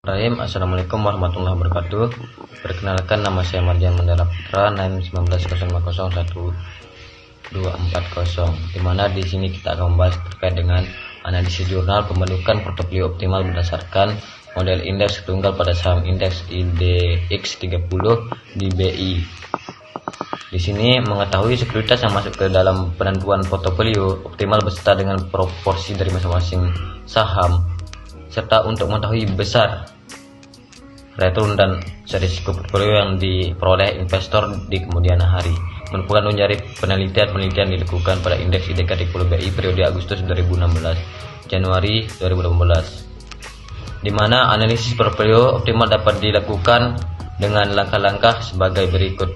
Assalamualaikum warahmatullahi wabarakatuh. Perkenalkan, nama saya Marjan Mandala Putra, NIM 1905012440. Dimana di sini kita akan membahas terkait dengan analisis jurnal pembentukan portofolio optimal berdasarkan model indeks tunggal pada saham indeks IDX 30 di BI. Di sini mengetahui sekuritas yang masuk ke dalam penentuan portofolio optimal beserta dengan proporsi dari masing-masing saham, serta untuk mengetahui besar return dan risiko portofolio yang diperoleh investor di kemudian hari. Merupakan dari penelitian dilakukan pada indeks IDX 30 BI periode Agustus 2016 Januari 2018, di mana analisis portofolio optimal dapat dilakukan dengan langkah-langkah sebagai berikut: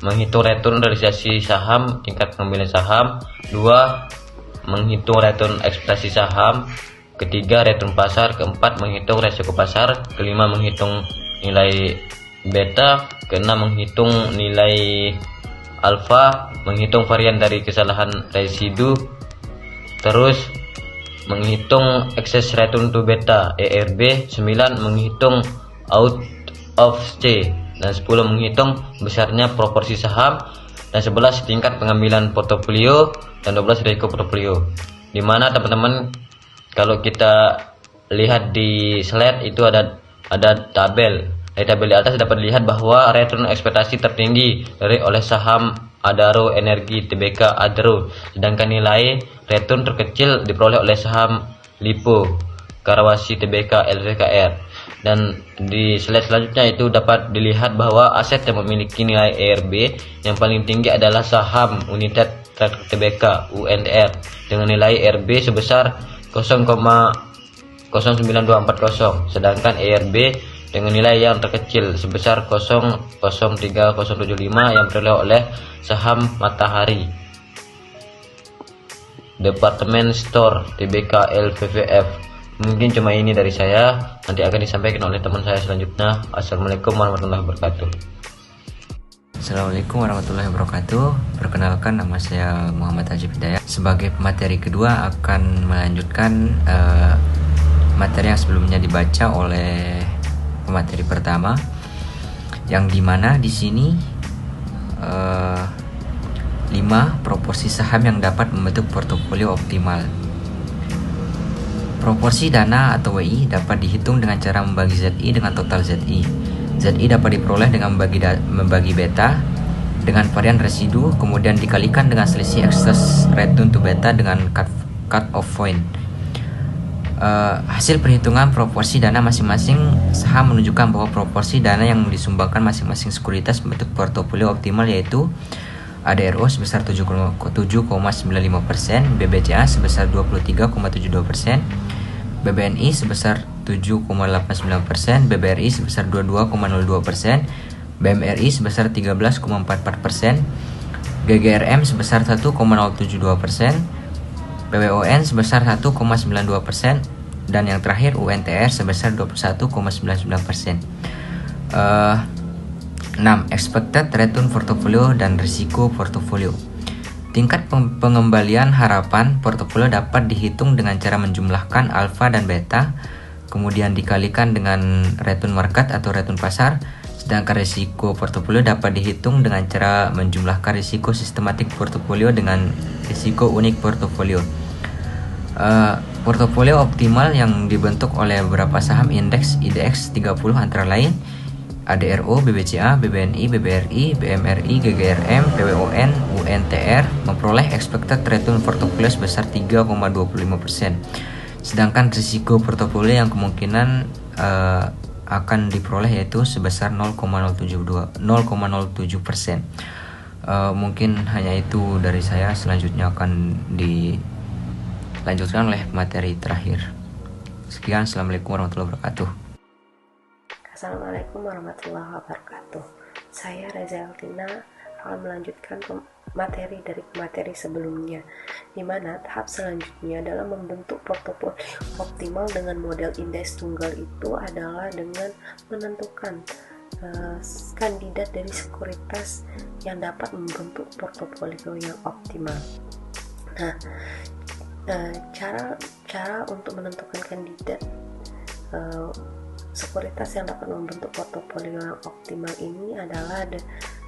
menghitung return realisasi saham, tingkat pengambilan saham. 2. Menghitung return ekspektasi saham. Ketiga, return pasar. Keempat, menghitung resiko pasar. Kelima, menghitung nilai beta. Keenam, menghitung nilai alfa, menghitung varian dari kesalahan residu. Terus menghitung excess return to beta ERB. 9. Menghitung out of C. Dan 10. Menghitung besarnya proporsi saham. Dan 11. Tingkat pengambilan portofolio. Dan 12. Risiko portofolio. Dimana teman-teman, kalau kita lihat di slide itu ada tabel. Dari tabel di atas dapat dilihat bahwa return ekspektasi tertinggi oleh saham Adaro Energi Tbk Adaro, sedangkan nilai return terkecil diperoleh oleh saham Lipo Karawasi Tbk LVKR. Dan di slide selanjutnya itu dapat dilihat bahwa aset yang memiliki nilai ERB yang paling tinggi adalah saham United Tractor Tbk UNTR dengan nilai ERB sebesar 0,09240, sedangkan ERB dengan nilai yang terkecil sebesar 0,03075 yang diperoleh oleh saham Matahari Department Store Tbk LVVF. Mungkin cuma ini dari saya, nanti akan disampaikan oleh teman saya selanjutnya. Assalamualaikum warahmatullahi wabarakatuh. Assalamualaikum warahmatullahi wabarakatuh. Perkenalkan, nama saya Muhammad Ajib Hidayat. Sebagai pemateri kedua akan melanjutkan materi yang sebelumnya dibaca oleh pemateri pertama, yang dimana di sini 5 proporsi saham yang dapat membentuk portofolio optimal. Proporsi dana atau WI dapat dihitung dengan cara membagi ZI dengan total ZI. ZI dapat diperoleh dengan membagi beta dengan varian residu, kemudian dikalikan dengan selisih excess return to beta dengan cut off point. Hasil perhitungan proporsi dana masing-masing saham menunjukkan bahwa proporsi dana yang disumbangkan masing-masing sekuritas membentuk portofolio optimal yaitu ADRO sebesar 7,95%, BBCA sebesar 23,72%, BBNI sebesar 7,89%, BBRI sebesar 22,02%, BMRI sebesar 13,44%, GGRM sebesar 1,072%, PWON sebesar 1,92%, dan yang terakhir UNTR sebesar 21,99%. 6. Expected return portfolio dan risiko portofolio. Tingkat pengembalian harapan portofolio dapat dihitung dengan cara menjumlahkan alfa dan beta, kemudian dikalikan dengan return market atau return pasar. Sedangkan risiko portofolio dapat dihitung dengan cara menjumlahkan risiko sistematik portofolio dengan risiko unik portofolio. Portofolio optimal yang dibentuk oleh beberapa saham indeks IDX 30 antara lain ADRO, BBCA, BBNI, BBRI, BMRI, GGRM, PWON, UNTR memperoleh expected return portofolio sebesar 3,25%. Sedangkan risiko portofolio yang kemungkinan akan diperoleh yaitu sebesar 0,07%. Mungkin hanya itu dari saya. Selanjutnya akan dilanjutkan oleh materi terakhir. Sekian, assalamualaikum warahmatullahi wabarakatuh. Assalamualaikum warahmatullahi wabarakatuh. Saya Reza Altina akan melanjutkan materi dari materi sebelumnya, di mana tahap selanjutnya dalam membentuk portofolio optimal dengan model indeks tunggal itu adalah dengan menentukan kandidat dari sekuritas yang dapat membentuk portofolio yang optimal. Nah, cara untuk menentukan kandidat sekuritas yang dapat membentuk portofolio yang optimal ini adalah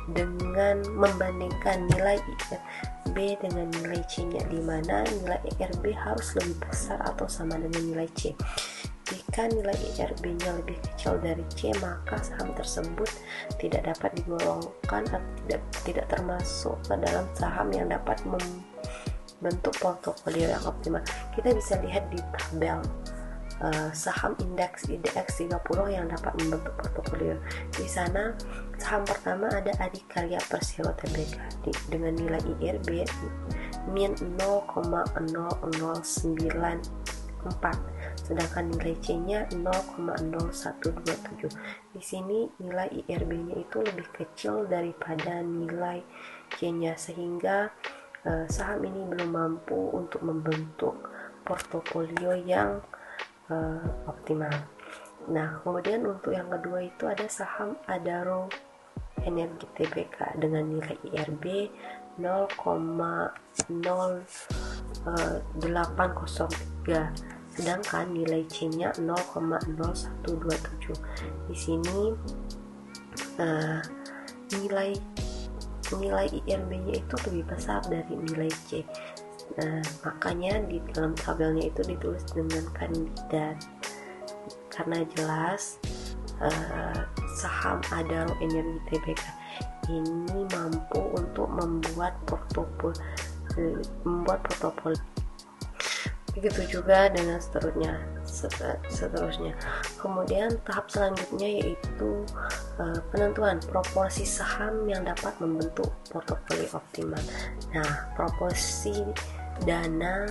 dengan membandingkan nilai IRB dengan nilai C-nya, di mana nilai IRB harus lebih besar atau sama dengan nilai C. Jika nilai IRB-nya lebih kecil dari C, maka saham tersebut tidak dapat digolongkan atau tidak termasuk ke dalam saham yang dapat membentuk portofolio yang optimal. Kita bisa lihat di tabel saham indeks IDX 30 yang dapat membentuk portofolio. Di sana saham pertama ada Adikarya Persero Tbk dengan nilai IRB min 0,0094, sedangkan nilai C-nya 0,0127. Di sini nilai IRB-nya itu lebih kecil daripada nilai C-nya, sehingga saham ini belum mampu untuk membentuk portofolio yang optimal. Nah, kemudian untuk yang kedua itu ada saham Adaro Energi Tbk dengan nilai IRB 0,0803, sedangkan nilai C-nya 0,0127. Di sini nilai IRB-nya itu lebih besar dari nilai C. Makanya di dalam tabelnya itu ditulis dengan kandidat, karena jelas saham Adaro Energi Tbk ini mampu untuk membuat portofolio. Begitu juga dengan seterusnya. Kemudian tahap selanjutnya yaitu penentuan proporsi saham yang dapat membentuk portofolio optimal. Nah, proporsi dana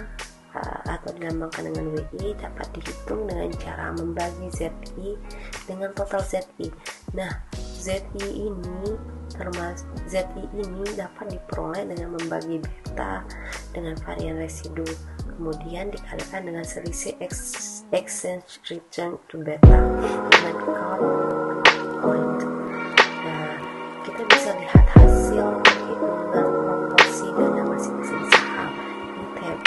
atau dilambangkan dengan WI dapat dihitung dengan cara membagi ZI dengan total ZI. Nah, ZI ini dapat diperoleh dengan membagi beta dengan varian residu, kemudian dikalikan dengan selisih exchange return to beta dengan count point. Nah, kita bisa lihat hasil perhitungan proporsi dana masing-masing saham di tabel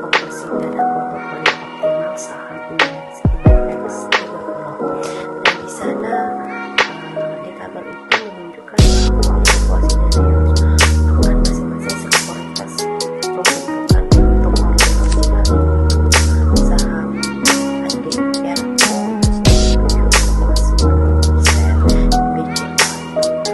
proporsi dana portofolio optimal saham indeks IDX 30. Dan di sana di tabel itu menunjukkan bahwa proporsi dana yang akan masing-masing sekuritas membutuhkan untuk optimal saham ADR 7,9%, BCA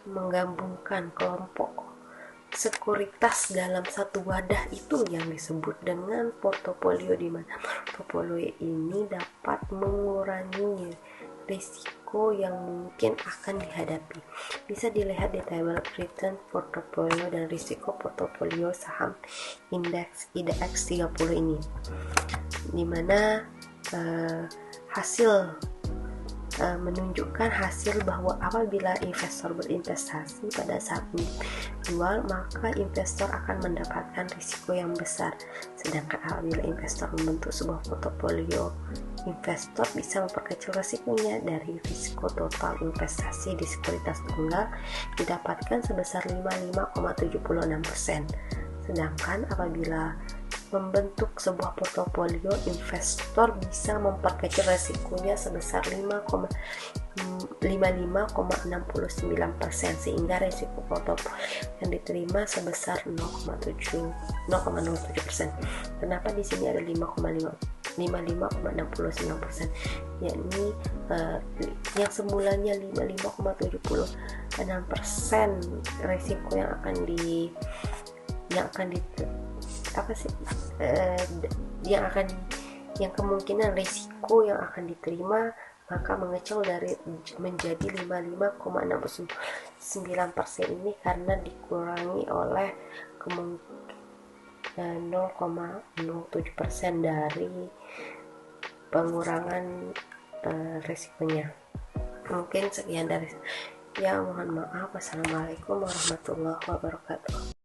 menggabungkan kelompok sekuritas dalam satu wadah itu yang disebut dengan portofolio, di mana portofolio ini dapat mengurangi risiko yang mungkin akan dihadapi. Bisa dilihat di tabel return portofolio dan risiko portofolio saham indeks IDX 30 ini, di mana hasil menunjukkan hasil bahwa apabila investor berinvestasi pada saat jual, maka investor akan mendapatkan risiko yang besar. Sedangkan apabila investor membentuk sebuah portofolio, investor bisa memperkecil risikonya dari risiko total investasi di sekuritas tunggal didapatkan sebesar 55,76%. Sedangkan apabila membentuk sebuah portofolio, investor bisa memperkecil resikonya sebesar 55,69%, sehingga resiko portofolio yang diterima sebesar 0,07%. Kenapa di sini ada 55,69%? Yakni yang semulanya 55,76% resiko yang kemungkinan risiko yang akan diterima, maka mengecil dari menjadi 55,69% ini karena dikurangi oleh 0,07% dari pengurangan risikonya. Mungkin sekian dari mohon maaf. Wassalamualaikum warahmatullahi wabarakatuh.